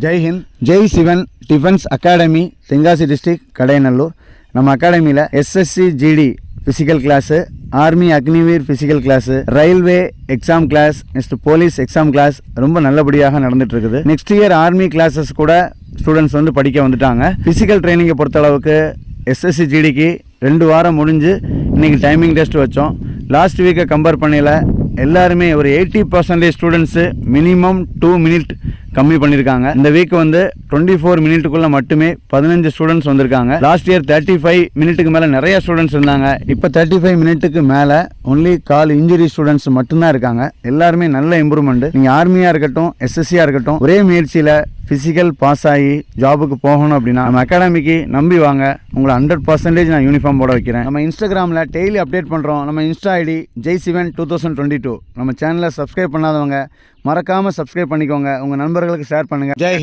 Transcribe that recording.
Jai Hind. Jai Sivan defence academy, Tenkasi district, Kadayanallur. நம்ம அகாடமியில் SSC GD physical class, army Agniveer physical class, railway exam class, next police exam class ரொம்ப நல்லபடியாக நடந்துட்டு இருக்குது. நெக்ஸ்ட் இயர் ஆர்மி கிளாஸஸ் கூட ஸ்டூடெண்ட்ஸ் வந்து படிக்க வந்துட்டாங்க. ஃபிசிக்கல் ட்ரைனிங்கை பொறுத்தளவுக்கு எஸ்எஸ்சி ஜிடிக்கு 2 வாரம் முடிஞ்சு இன்றைக்கி டைமிங் டெஸ்ட் வச்சோம். லாஸ்ட் வீக்கை கம்பேர் பண்ணல எல்லாருமே ஒரு 80% ஸ்டூடெண்ட்ஸு மினிமம் 2 மினிட் கம்மி பண்ணியிருக்காங்க. இந்த வீக் வந்து 24 மினிட்டுக்குள்ளே மட்டுமே 15 ஸ்டூடெண்ட்ஸ் வந்திருக்காங்க. லாஸ்ட் இயர் 35 மினிட்டுக்கு மேலே நிறைய ஸ்டூடெண்ட்ஸ் இருந்தாங்க. இப்போ 35 மினிட்டுக்கு மேலே ஒன்லி கால் இன்ஜுரி ஸ்டூடெண்ட்ஸ் மட்டும்தான் இருக்காங்க. எல்லாருமே நல்ல இம்ப்ரூவ்மெண்ட். நீங்கள் ஆர்மியாக இருக்கட்டும், எஸ்எஸ்சியாக இருக்கட்டும், ஒரே முயற்சியில் ஃபிசிக்கல் பாஸ் ஆகி ஜாபுக்கு போகணும் அப்படின்னா நம்ம அகாடமிக்கு நம்பி வாங்க. உங்களை 100% நான் யூனிஃபார்ம் போட வைக்கிறேன். நம்ம இன்ஸ்டாகிராமில் டெய்லி அப்டேட் பண்ணுறோம். நம்ம இன்ஸ்டா ஐடி ஜெய்சிவன் 2022. நம்ம சேனலை சப்ஸ்கிரைப் பண்ணாதவங்க மறக்காமல் சப்ஸ்கிரைப் பண்ணிக்கோங்க. உங்கள் நண்பர்களுக்கு ஷேர் பண்ணுங்கள். ஜெய் ஹிந்த்.